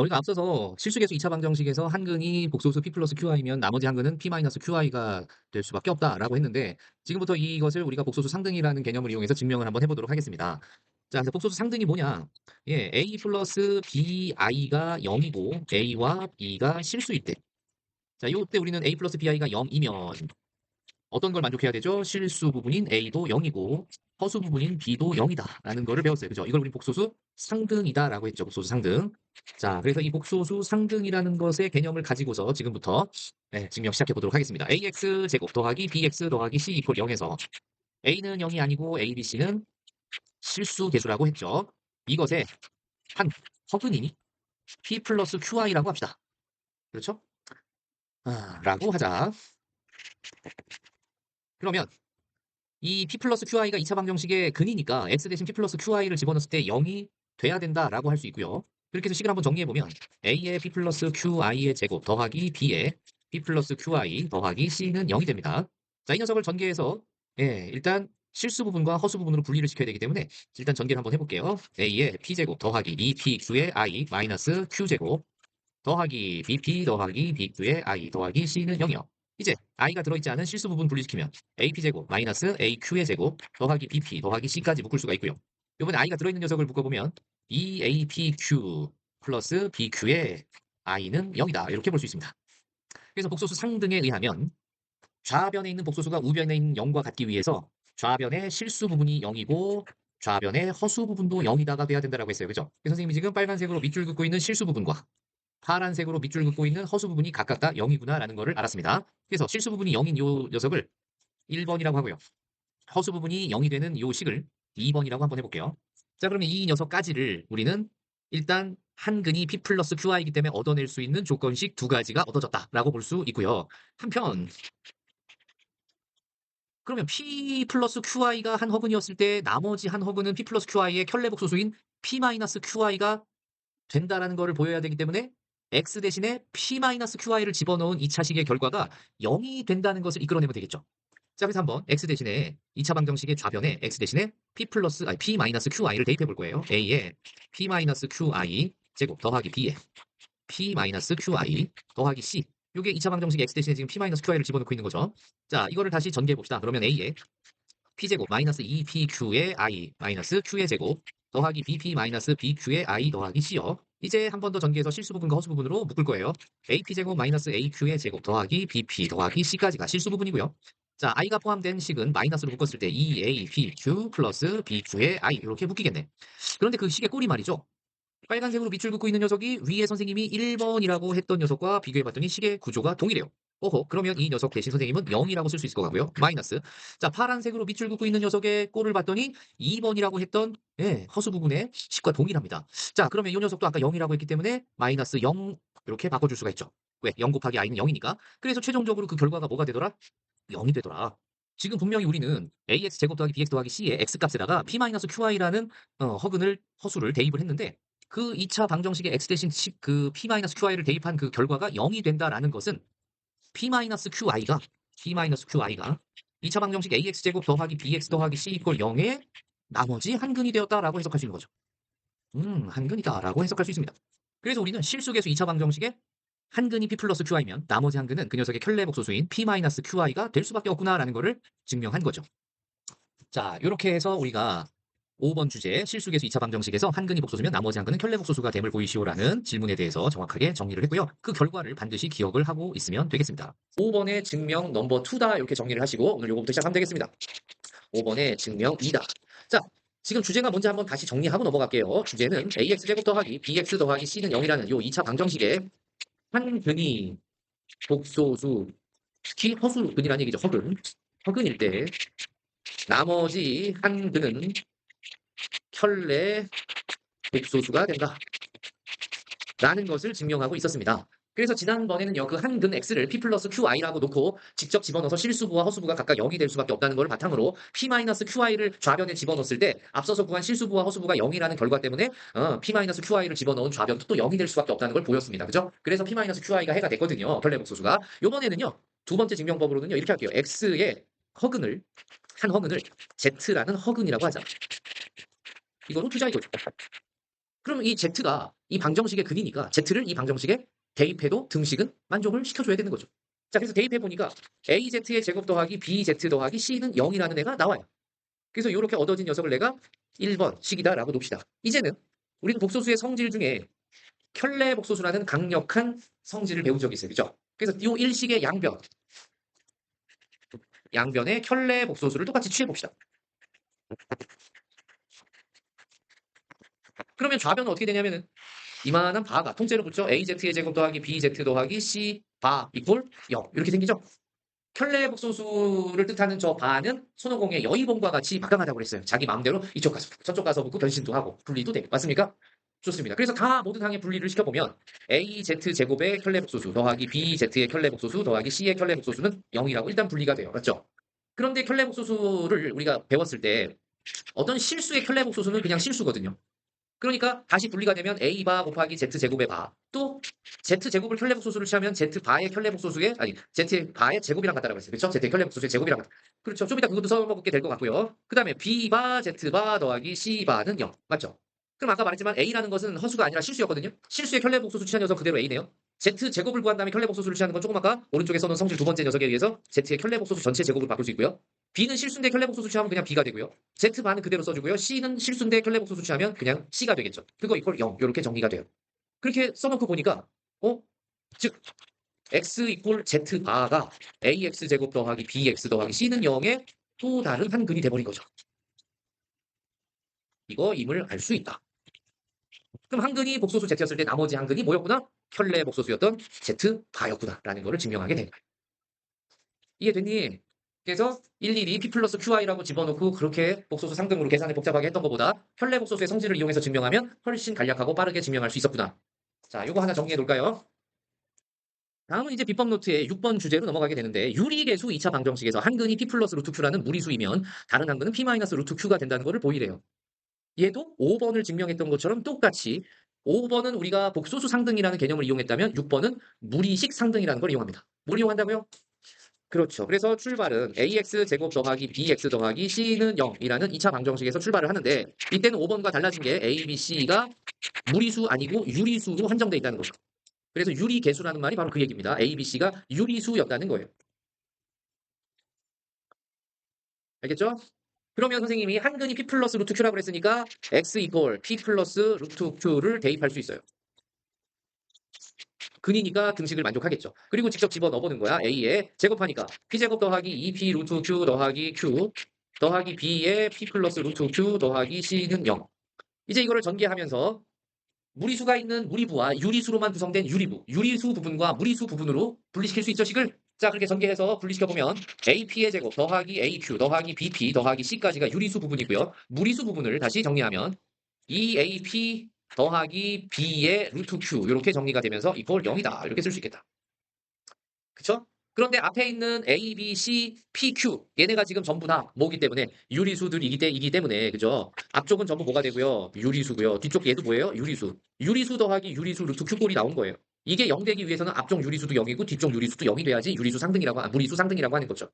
우리가 앞서서 실수계수 2차 방정식에서 한근이 복소수 P 플러스 QI면 나머지 한근은 P 마이너스 QI가 될 수밖에 없다라고 했는데 지금부터 이것을 우리가 복소수 상등이라는 개념을 이용해서 증명을 한번 해보도록 하겠습니다. 자, 그래서 복소수 상등이 뭐냐? 예, A 플러스 BI가 0이고 A와 B가 실수일 때. 자, 이때 우리는 A 플러스 BI가 0이면 어떤 걸 만족해야 되죠? 실수 부분인 A도 0이고 허수 부분인 B도 0이다 라는 거를 배웠어요. 그죠? 이걸 우리 복소수 상등이다 라고 했죠. 복소수 상등. 자, 그래서 이 복소수 상등이라는 것의 개념을 가지고서 지금부터 증명 시작해 보도록 하겠습니다. AX 제곱 더하기 BX 더하기 C 이퀄 0에서 A는 0이 아니고 A, B, C는 실수 계수라고 했죠. 이것의 한 허근이니 P 플러스 QI라고 합시다. 그렇죠? 라고 하자. 그러면 이 P 플러스 QI가 2차 방정식의 근이니까 X 대신 P 플러스 QI를 집어넣었을 때 0이 돼야 된다라고 할 수 있고요. 그렇게 해서 식을 한번 정리해보면 A의 P 플러스 QI의 제곱 더하기 B의 P 플러스 QI 더하기 C는 0이 됩니다. 자, 이 녀석을 전개해서 일단 실수 부분과 허수 부분으로 분리를 시켜야 되기 때문에 일단 전개를 한번 해볼게요. A의 P제곱 더하기 2PQ의 I 마이너스 Q제곱 더하기 BP 더하기 BQ의 I 더하기 C는 0이요. 이제 i가 들어있지 않은 실수 부분 분리시키면 ap제곱 마이너스 aq의 제곱 더하기 bp 더하기 c까지 묶을 수가 있고요. 이번에 i가 들어있는 녀석을 묶어보면 2apq 플러스 bq의 i는 0이다. 이렇게 볼 수 있습니다. 그래서 복소수 상등에 의하면 좌변에 있는 복소수가 우변에 있는 0과 같기 위해서 좌변의 실수 부분이 0이고 좌변의 허수 부분도 0이다가 돼야 된다고 했어요. 그죠? 선생님이 지금 빨간색으로 밑줄 긋고 있는 실수 부분과 파란색으로 밑줄 긋고 있는 허수 부분이 각각 다 0이구나라는 것을 알았습니다. 그래서 실수 부분이 0인 요 녀석을 1번이라고 하고요. 허수 부분이 0이 되는 요 식을 2번이라고 한번 해볼게요. 자, 그러면 이 녀석까지를 우리는 일단 한근이 P 플러스 QI이기 때문에 얻어낼 수 있는 조건식 두 가지가 얻어졌다라고 볼 수 있고요. 한편 그러면 P 플러스 QI가 한 허근이었을 때 나머지 한 허근은 P 플러스 QI의 켤레복소수인 P 마이너스 QI가 된다라는 것을 보여야 되기 때문에 x 대신에 p-qi를 집어넣은 2차식의 결과가 0이 된다는 것을 이끌어내면 되겠죠. 자, 그래서 한번 x 대신에 2차 방정식의 좌변에 x 대신에 p-qi를 대입해 볼 거예요. a에 p-qi 제곱 더하기 b에 p-qi 더하기 c. 이게 2차 방정식 x 대신에 지금 p-qi를 집어넣고 있는 거죠. 자, 이거를 다시 전개해 봅시다. 그러면 a에 p제곱 마이너스 2pq의 i 마이너스 q의 제곱 더하기 bp 마이너스 bq의 i 더하기 c요. 이제 한 번 더 전개해서 실수 부분과 허수 부분으로 묶을 거예요. ap제곱 마이너스 aq의 제곱 더하기 bp 더하기 c까지가 실수 부분이고요. 자, i가 포함된 식은 마이너스로 묶었을 때 2apq 플러스 bq의 i 이렇게 묶이겠네. 그런데 그 식의 꼴이 말이죠. 빨간색으로 밑줄 긋고 있는 녀석이 위에 선생님이 1번이라고 했던 녀석과 비교해봤더니 식의 구조가 동일해요. 그러면 이 녀석 대신 선생님은 0이라고 쓸 수 있을 것 같고요. 마이너스. 자, 파란색으로 밑줄 긋고 있는 녀석의 꼴을 봤더니 2번이라고 했던 허수 부분의 식과 동일합니다. 자, 그러면 이 녀석도 아까 0이라고 했기 때문에 마이너스 0 이렇게 바꿔줄 수가 있죠. 왜? 0 곱하기 i는 0이니까. 그래서 최종적으로 그 결과가 뭐가 되더라? 0이 되더라. 지금 분명히 우리는 ax 제곱 더하기 bx 더하기 c의 x값에다가 p-qi라는 허수를 대입을 했는데 그 2차 방정식의 x 대신 그 p-qi를 대입한 그 결과가 0이 된다라는 것은 p-qi가 2차 방정식 ax 제곱 더하기 bx 더하기 c 이퀄 0의 나머지 한근이 되었다라고 해석할 수 있는 거죠. 한근이다라고 해석할 수 있습니다. 그래서 우리는 실수계수 2차 방정식의 한근이 p 플러스 qi면 나머지 한근은 그 녀석의 켤레복소수인 p-qi가 될 수밖에 없구나라는 것을 증명한 거죠. 자, 이렇게 해서 우리가 5번 주제 실수계수 2차 방정식에서 한근이 복소수면 나머지 한근은 켤레복소수가 됨을 보이시오라는 질문에 대해서 정확하게 정리를 했고요. 그 결과를 반드시 기억을 하고 있으면 되겠습니다. 5번의 증명 넘버 2다 이렇게 정리를 하시고 오늘 요거부터 시작하면 되겠습니다. 5번의 증명 2다. 자, 지금 주제가 뭔지 한번 다시 정리하고 넘어갈게요. 주제는 ax제곱 더하기 bx 더하기 c는 0이라는 요 2차 방정식에 한근이 복소수, 특히 허수근이라는 얘기죠. 허근일 때 나머지 한근은 켤레 복소수가 된다. 라는 것을 증명하고 있었습니다. 그래서 지난번에는요, 그 한근 x를 p 플러스 qi라고 놓고 직접 집어넣어서 실수부와 허수부가 각각 0이 될 수밖에 없다는 걸 바탕으로 p 마이너스 qi를 좌변에 집어넣었을 때 앞서서 구한 실수부와 허수부가 0이라는 결과 때문에 p 마이너스 qi를 집어넣은 좌변도 또 0이 될 수밖에 없다는 걸 보였습니다. 그죠? 그래서 p 마이너스 qi가 해가 됐거든요. 켤레복소수가. 요번에는요, 두 번째 증명법으로는요, 이렇게 할게요. x의 한 허근을 z라는 허근이라고 하자. 이거로 투자 이거죠. 그러면 이 Z가 이 방정식의 근이니까 Z를 이 방정식에 대입해도 등식은 만족을 시켜줘야 되는 거죠. 자, 그래서 대입해보니까 AZ의 제곱 더하기 BZ 더하기 C는 0이라는 애가 나와요. 그래서 이렇게 얻어진 녀석을 내가 1번 식이다라고 놉시다. 이제는 우리는 복소수의 성질 중에 켤레 복소수라는 강력한 성질을 배운 적이 있어요. 그죠? 그래서 이 일식의 양변의 켤레 복소수를 똑같이 취해봅시다. 그러면 좌변은 어떻게 되냐면은 이만한 바가 통째로 붙죠. AZ의 제곱 더하기 BZ 더하기 C 바 이꼴 0 이렇게 생기죠. 켤레 복소수를 뜻하는 저 바는 손오공의 여의봉과 같이 막강하다고 그랬어요. 자기 마음대로 이쪽 가서 붙고 저쪽 가서 붙고 변신도 하고 분리도 되고 맞습니까? 좋습니다. 그래서 다 모든 항의 분리를 시켜보면 AZ 제곱의 켤레 복소수 더하기 BZ의 켤레 복소수 더하기 C의 켤레 복소수는 0이라고 일단 분리가 돼요. 맞죠? 그런데 켤레 복소수를 우리가 배웠을 때 어떤 실수의 켤레 복소수는 그냥 실수거든요. 그러니까 다시 분리가 되면 A바 곱하기 Z제곱의 바. 또 Z제곱을 켤레복소수를 취하면 Z바의 켤레복소수의 아니 Z바의 제곱이랑 같다라고 했어요. 그렇죠? Z의 켤레복소수의 제곱이랑 같다. 그렇죠. 좀 이따 그것도 써먹게 될 것 같고요. 그 다음에 B바 Z바 더하기 C바는 0. 맞죠? 그럼 아까 말했지만 A라는 것은 허수가 아니라 실수였거든요. 실수의 켤레복소수 취한 녀석 그대로 A네요. Z제곱을 구한 다음에 켤레복소수를 취하는 건 조금 아까 오른쪽에 써놓은 성질 두 번째 녀석에 의해서 Z의 켤레복소수 전체 제곱을 바꿀 수 있고요. B는 실수인데 켤레복소수 취하면 그냥 B가 되고요. Z반은 그대로 써주고요. C는 실수인데 켤레복소수 취하면 그냥 C가 되겠죠. 그거 이퀄 0 이렇게 정리가 돼요. 그렇게 써놓고 보니까 즉 X 이퀄 Z바가 AX 제곱 더하기 BX 더하기 C는 0의 또 다른 한 근이 돼버린 거죠. 이거임을 알 수 있다. 그럼 한 근이 복소수 Z였을 때 나머지 한 근이 뭐였구나? 켤레 복소수였던 Z바였구나 라는 거를 증명하게 된 거예요. 이해됐니? 그래서 일일이 P 플러스 QI라고 집어넣고 그렇게 복소수 상등으로 계산을 복잡하게 했던 것보다 켤레 복소수의 성질을 이용해서 증명하면 훨씬 간략하고 빠르게 증명할 수 있었구나. 자, 요거 하나 정리해 놓을까요? 다음은 이제 비법 노트의 6번 주제로 넘어가게 되는데 유리계수 2차 방정식에서 한 근이 P 플러스 루트 Q라는 무리수이면 다른 한 근은 P 마이너스 루트 Q가 된다는 것을 보이래요. 얘도 5번을 증명했던 것처럼 똑같이 5번은 우리가 복소수 상등이라는 개념을 이용했다면 6번은 무리식 상등이라는 걸 이용합니다. 뭘 이용한다고요? 그렇죠. 그래서 출발은 ax 제곱 더하기 bx 더하기 c는 0이라는 2차 방정식에서 출발을 하는데 이때는 5번과 달라진 게 a, b, c가 무리수 아니고 유리수로 한정되어 있다는 거죠. 그래서 유리계수라는 말이 바로 그 얘기입니다. a, b, c가 유리수였다는 거예요. 알겠죠? 그러면 선생님이 한 근이 p 플러스 루트 q라고 그랬으니까 x 이퀄 p 플러스 루트 q를 대입할 수 있어요. 근이니까 등식을 만족하겠죠. 그리고 직접 집어 넣어보는 거야. A에 제곱하니까 P제곱 더하기 2P 루트 Q 더하기 Q 더하기 B에 P 플러스 루트 Q 더하기 C는 0. 이제 이거를 전개하면서 무리수가 있는 무리부와 유리수로만 구성된 유리부, 유리수 부분과 무리수 부분으로 분리시킬 수 있죠, 식을? 자, 그렇게 전개해서 분리시켜보면 AP의 제곱 더하기 AQ 더하기 BP 더하기 C까지가 유리수 부분이고요. 무리수 부분을 다시 정리하면 2AP 더하기 B의 루트 Q 이렇게 정리가 되면서 이퀄 0이다. 이렇게 쓸 수 있겠다. 그쵸? 그런데 앞에 있는 A, B, C, P, Q 얘네가 지금 전부 다 뭐기 때문에 유리수들이기 때문에 그죠? 앞쪽은 전부 뭐가 되고요? 유리수고요. 뒤쪽 얘도 뭐예요? 유리수. 유리수 더하기 유리수 루트 Q꼴이 나온 거예요. 이게 0 되기 위해서는 앞쪽 유리수도 0이고 뒤쪽 유리수도 0이 돼야지 무리수 상등이라고 하는 거죠.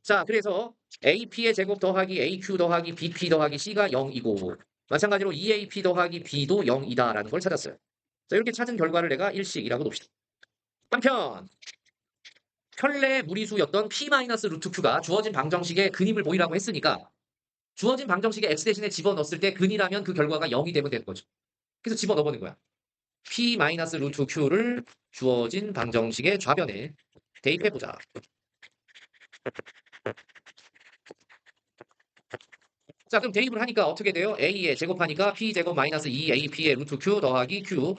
자, 그래서 AP의 제곱 더하기 AQ 더하기 BP 더하기 C가 0이고 마찬가지로 EAP 더하기 B도 0이다라는 걸 찾았어요. 자, 이렇게 찾은 결과를 내가 일식이라고 놉시다. 한편 켤레 무리수였던 P-루트 Q가 주어진 방정식의 근임을 보이라고 했으니까 주어진 방정식에 X 대신에 집어넣었을 때 근이라면 그 결과가 0이 되면 되는 거죠. 그래서 집어넣어보는 거야. P-루트 Q를 주어진 방정식의 좌변에 대입해보자. 자, 그럼 대입을 하니까 어떻게 돼요? A에 제곱하니까 P제곱 마이너스 2AP의 루트 Q 더하기 Q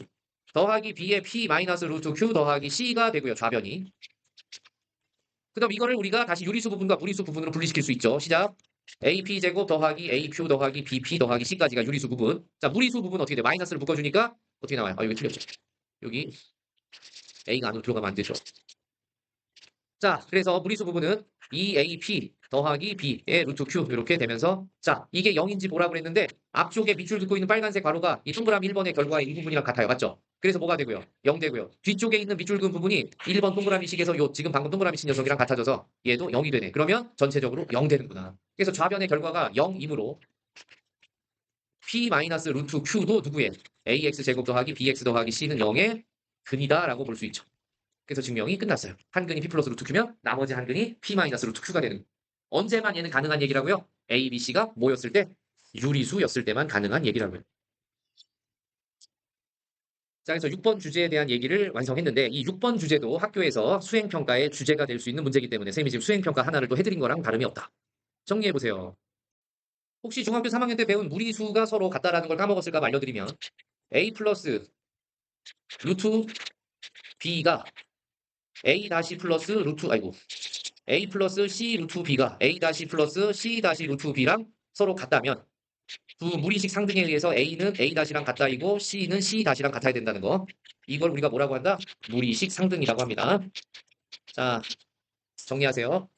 더하기 B의 P 마이너스 루트 Q 더하기 C가 되고요. 좌변이. 그 다음 이거를 우리가 다시 유리수 부분과 무리수 부분으로 분리시킬 수 있죠. 시작. AP제곱 더하기 AQ 더하기 BP 더하기 C까지가 유리수 부분. 자, 무리수 부분 어떻게 돼? 마이너스를 묶어주니까 어떻게 나와요? 여기 틀렸죠. 여기 A가 안으로 들어가면 안 되죠. 자, 그래서 무리수 부분은 2AP 더하기 B의 루트 Q 이렇게 되면서 자, 이게 0인지 보라고 그랬는데 앞쪽에 밑줄 긋고 있는 빨간색 가로가 이 동그라미 1번의 결과의 이 부분이랑 같아요. 맞죠? 그래서 뭐가 되고요? 0 되고요. 뒤쪽에 있는 밑줄 그은 부분이 1번 동그라미식에서 요 지금 방금 동그라미 친 녀석이랑 같아져서 얘도 0이 되네. 그러면 전체적으로 0 되는구나. 그래서 좌변의 결과가 0이므로 P 마이너스 루트 Q도 누구의 AX 제곱 더하기 BX 더하기 C는 0의 근이다라고 볼 수 있죠. 그래서 증명이 끝났어요. 한 근이 P 플러스 루트 Q면 나머지 한 근이 P 마이너스 루트 Q가 되는. 언제만 얘는 가능한 얘기라고요? A, B, C가 뭐였을 때? 유리수였을 때만 가능한 얘기라고요. 자, 그래서 6번 주제에 대한 얘기를 완성했는데 이 6번 주제도 학교에서 수행평가의 주제가 될 수 있는 문제이기 때문에 선생님이 지금 수행평가 하나를 또 해드린 거랑 다름이 없다. 정리해보세요. 혹시 중학교 3학년 때 배운 무리수가 서로 같다라는 걸 까먹었을까 알려드리면 A 플러스 루트 B가 A 다시 플러스 루트 A 플러스 C 루트 B가 A 다시 플러스 C 다시 루트 B랑 서로 같다면 두 무리식 상등에 의해서 A는 A 다시랑 같다이고 C는 C 다시랑 같아야 된다는 거. 이걸 우리가 뭐라고 한다? 무리식 상등이라고 합니다. 자, 정리하세요.